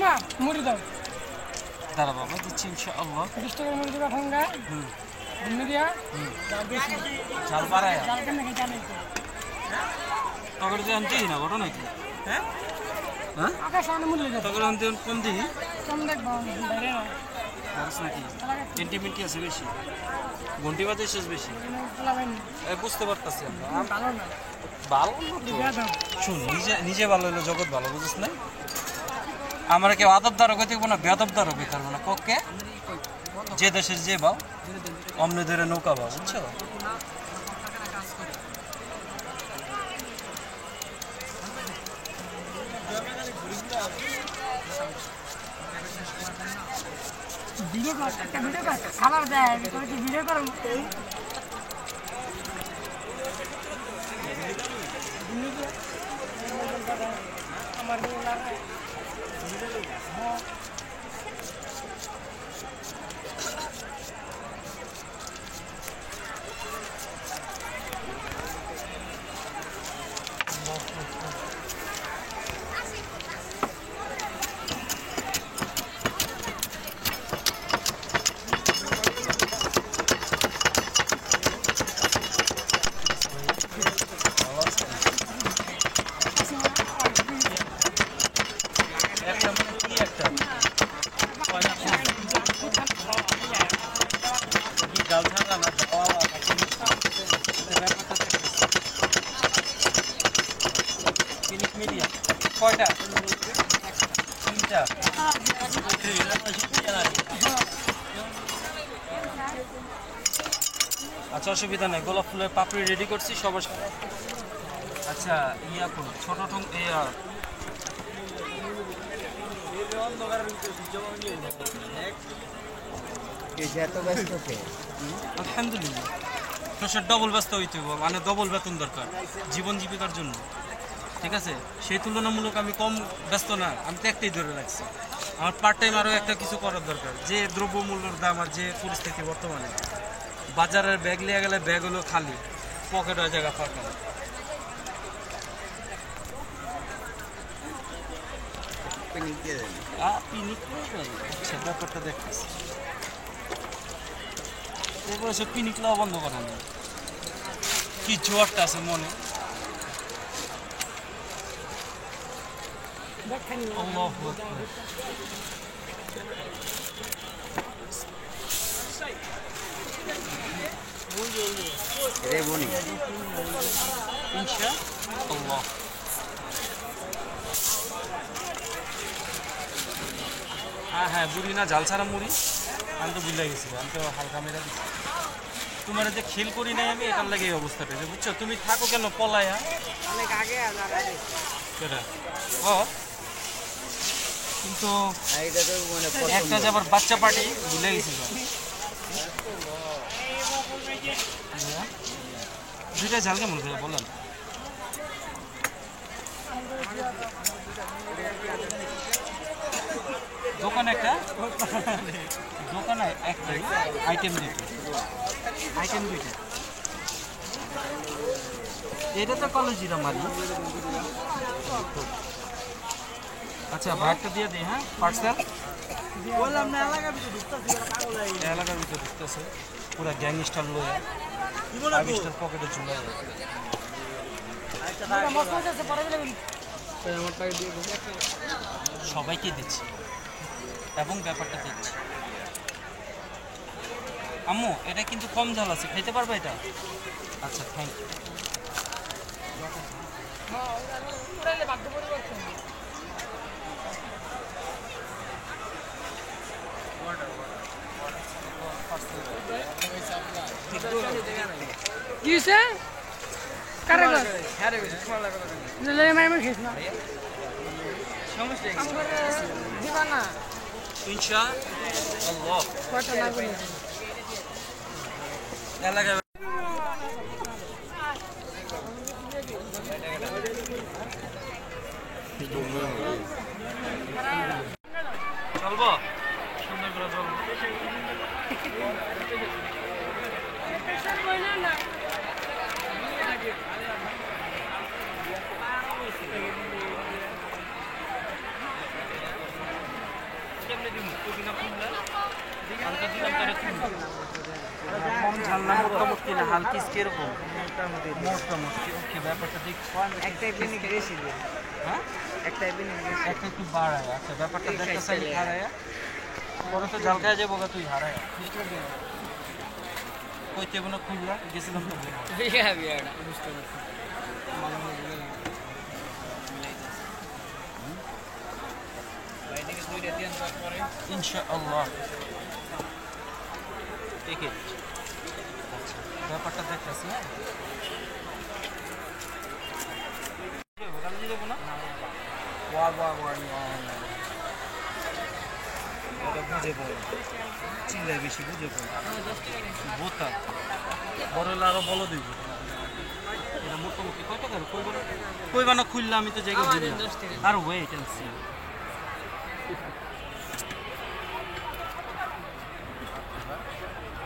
না মুড়ি দাও দাঁড়া বাবা দিচ্ছি ইনশাআল্লাহ 20 টাকার মুড়ি দিবা ঠান্ডা এমনি দিয়া চাল বাড়ায় চাল কেন নাকি চাল তখন যে আনতে না বড় নাকি হ্যাঁ হ্যাঁ আকাশ আনে মুড়ি দাও তখন আনতে কম দিই কম দেখবা বাইরে না খরচ নাকি সেন্টিমেন্টই আছে বেশি ঘন্টি বাজে শেষ বেশি বুঝতে পারতেছি ভালো না ভালো শুন নিজে ভালো হলো জগৎ ভালো বুঝিস না আমরা কেউ আদব দ্বারা গতি না বেদব দ্বারা বেকার না ককে যে দেশের যে বাও অমনে ধরে নৌকা বাও বুঝছো ভিডিও কর একটা ভিডিও কর খাবার দেয় তুমি কি ভিডিও করো আমার কয়টা তিনটা আচ্ছা অসুবিধা নেই গোলাপ ফুলের পাপড়ি রেডি করছি সবার আচ্ছা ইয়া কোন ছোট ঠোং আলহামদুলিল্লাহ ডবল ব্যস্ত হইতে হবে মানে ডবল বেতন দরকার জীবন জীবিকার জন্য ঠিক আছে সেই তুলনামূলক আমি কম ব্যস্ত না আমি তো একটাই ধরে রাখছি আমার পার্ট টাইম আরও একটা কিছু করার দরকার যে দ্রব্যমূল্যের দাম আর যে পরিস্থিতি বর্তমানে বাজারের ব্যাগ নিয়ে গেলে ব্যাগ হলো খালি পকেট হয়ে জায়গা ফাঁকা আচ্ছা ব্যাপারটা দেখতেছি এরপরে সব পিনিক নেওয়া বন্ধ করেন কি জোয়ারটা আছে মনে আল্লাহু আকবার রে বনি ইনশাআল্লাহ হ্যাঁ বুড়ি না জাল ছাড়া মুড়ি আমি তো ভুলে গেছি আমি তো হালকা মেরা দিচ্ছি তোমার যে খেল করি নাই আমি এটার লাগে এই অবস্থাটা বুঝছো তুমি থাকো কেন পলায়া অনেক আগে সেটা ও কিন্তু একটা যে আবার বাচ্চা পার্টি ভুলে গেছিল দুইটা ঝাল কেমন ভাইয়া বললাম দোকানে একটা দোকানে একটাই আইটেম দুইটা এটা তো কলেজিরা মারি আচ্ছা ভাগটা দিয়ে দিই হ্যাঁ পার্সেল বললাম না এলাকার ভিতরে ঢুকতেছে পুরো গ্যাং স্টার লয়ে স্টার পকেটে চলে সবাইকে দিচ্ছি এবং ব্যাপারটা দিচ্ছি আম্মু এটা কিন্তু কম ঝাল আছে খাইতে পারবে এটা আচ্ছা থ্যাংক ইউ কি হয়েছে কারে মাইমা খেয়েছ না দিবা না ইনশাআল্লাহ কয়টা লাগবে এলাকা চলবো সুন্দর করে চলবো ঝাল কিস কিরকম? মোটামুটি ওকে, ব্যাপারটা দেখ। একটাই পিনিক বেশি দিন। হ্যাঁ, একটাই পিনিক বেশি। একটা একটু বাড়ায়। আচ্ছা, ব্যাপারটা দেখতে চাই হারায়া পরে তো ঝাল খাওয়া যাবো গা তুই হারায়া। কইতে কোনো খুললা গেছিলাম তো বুঝতে পারছি। ইনশাআল্লাহ ঠিক আছে। আচ্ছা, ব্যাপারটা দেখতেছি। হ্যাঁ, দেবো না এটা বুঝে পড়ে চিল্লাই বেশি বুঝে পড়ে বোতা বড় হলে আরো বলো দিব। এটা মোটামুটি কয় টাকা কইবা না খুললে আমি তো জায়গা বুঝি আর ওয়েট এন্ড সি।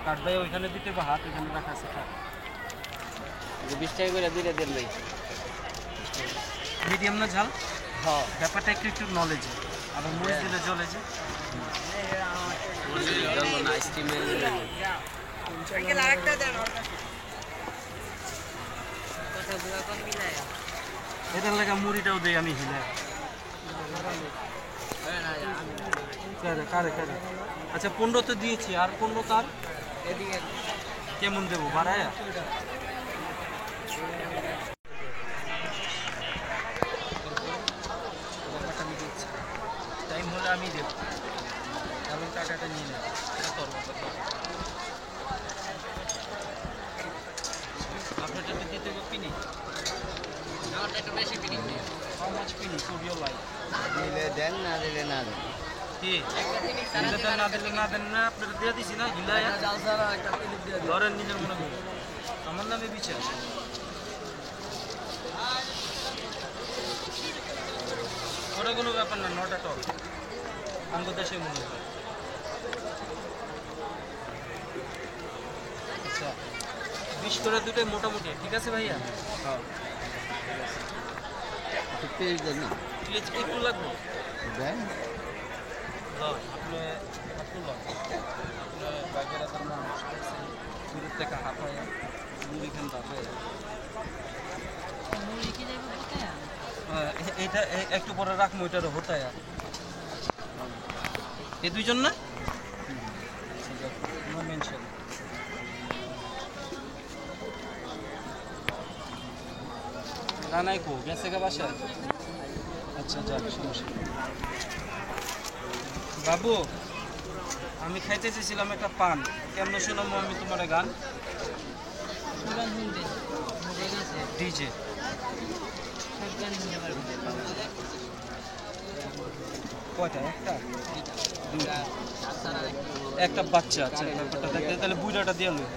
কাঠ ভাই ওইখানে দিতে বা হাত এখানে রাখা আছে। 20 টাকা করে দুইটা দেন ভাই। মিডিয়াম না ঝাল? হ্যাঁ, ব্যাপারটা একটু একটু নলেজে, আবার মরিচ দিলে জ্বলে যে। না স্টিমের এটার লাগা মুড়িটাও দেই আমি হিলে। কারে কারে আচ্ছা 15 তো দিয়েছি, আর 15 কার কেমন দেবো বাড়ায়? টাইম হলে আমি দেবো এবং টাকাটা নিয়ে নেব। আপনারটা দিতে হবে পিনি। আমারটা একটু বেশি পিনিক নেই। হাউ মাচ পিনি ফর ইউর লাইফ? দিলে দেন, না দিলে না দেন। কি দিলে দেন, না দিলে না দেন না? আপনারা দিয়ে দিছি না হিলায়া জাল ছাড়া একটা পিনিক দিয়ে দেন। ধরেন নিজের মনে করুন আমার নামে বিচার। ওটা কোনো ব্যাপার না, নট অ্যাট অল। আমাদের দেশে মনে হয়। আচ্ছা 20 করে দুটোই মোটামুটি ঠিক আছে ভাইয়া? হ্যাঁ, একটু পেজ দেন না। প্লিজ একটু লাগবে। দেন। আপনি একটু লন। আপনার বাইকের আপনার মানুষ দেখছেন দূরের থেকে হাঁপায় মুড়ি খান হাঁপায়। এটা একটু পরে রাখবো, এটারও হতায়। এই দুইজন না নো মেনশন। রানাই কো গেছে গা বাসায়? আচ্ছা যাক, সমস্যা নেই। বাবু আমি খাইতে চেয়েছিলাম একটা পান, কেমন শোনাবো আমি তোমার গান? ডিজে কয়টা? একটা দুইটা একটা বাচ্চা। আচ্ছা ব্যাপারটা দেখতে তাহলে বুড়াটা দিয়ে লই।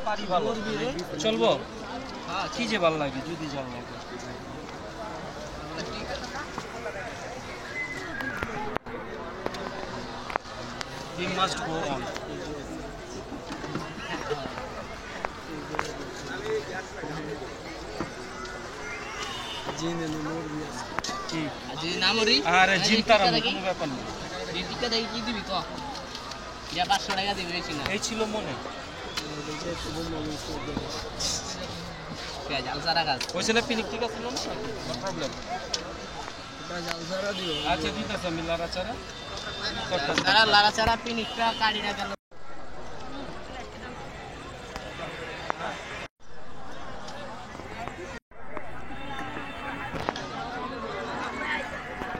পারি ভালো চলবো? কি যে ভালো লাগে যদি জাল লাগে। We must go on. আরে জিম তারা কোনো ব্যাপার না। এই ছিল মনে ওই ছেলে পিনিক ঠিক আছে না? প্রবলেম। আচ্ছা দিতেছে আমি লাড়াচাড়া লাড়াচাড়া পিনিকটা কাটিটা গেল।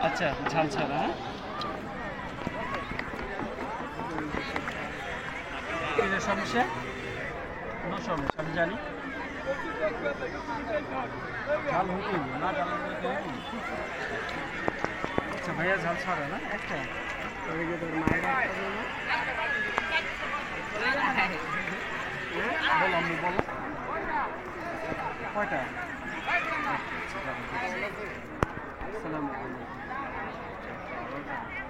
আচ্ছা ঝাল ছাড়া। হ্যাঁ সমস্যা কোনো সমস্যা আমি জানি। ঝাল হইতে না ঝাল হইতে। আচ্ছা ভাইয়া ঝাল ছাড়া না একটা বলো আমি বলো কয়টা? আসসালামু আলাইকুম।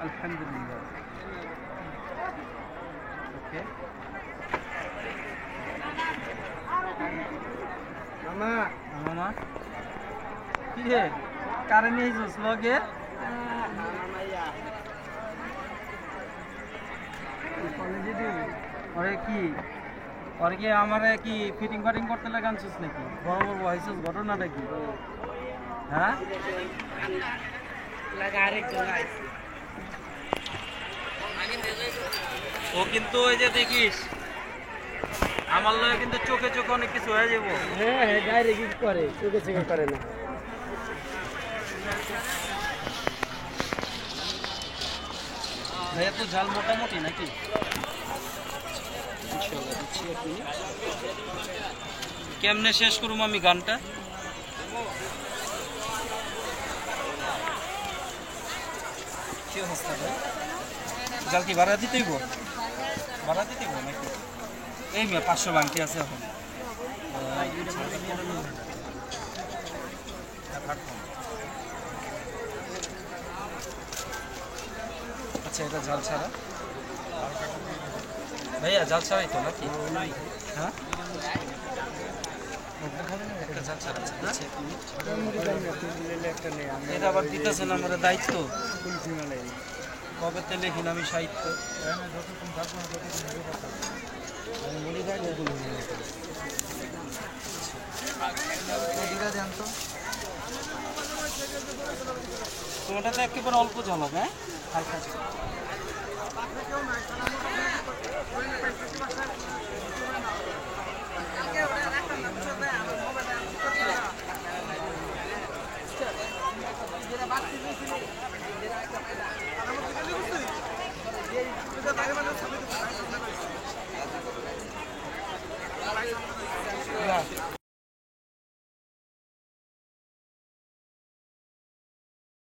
আলহামদুলিল্লাহ। ওকে মামা মামা কি রে কারে নিয়ে যাস লগে? কলেজে দিবি ওরে কি ওরে কি আমারে কি ফিটিং ফাটিং করতে লাগে আনছিস নাকি বড় বড় হয়েছিস ঘটনাটা কি হ্যাঁ ও কিন্তু ওই যে দেখিস আমার লগে কিন্তু চোখে চোখে অনেক কিছু হয়ে যাবো হ্যাঁ হ্যাঁ ডাইরেক্ট করে চোখে চোখে করে না ভাইয়া তো ঝাল মোটামুটি নাকি কেমনে শেষ করুম আমি গানটা কি অবস্থা ভাই জাল কি ভাড়া দিতেই গো ভাড়া দিতেই গো নাকি এই মেয়ে 500 বাংটি আছে এখন আচ্ছা এটা জাল ছাড়া ভাইয়া জাল ছাড়াই তো নাকি হ্যাঁ একটা জাল ছাড়া আছে আচ্ছা, এক মিনিট। এটা আবার দিতেছেন আমার দায়িত্ব কবে তেলে কিনা আমি সাহিত্য তোমারটা তো একেবারে অল্প ঝাল হবে হ্যাঁ হালকা ঝাল। যেটা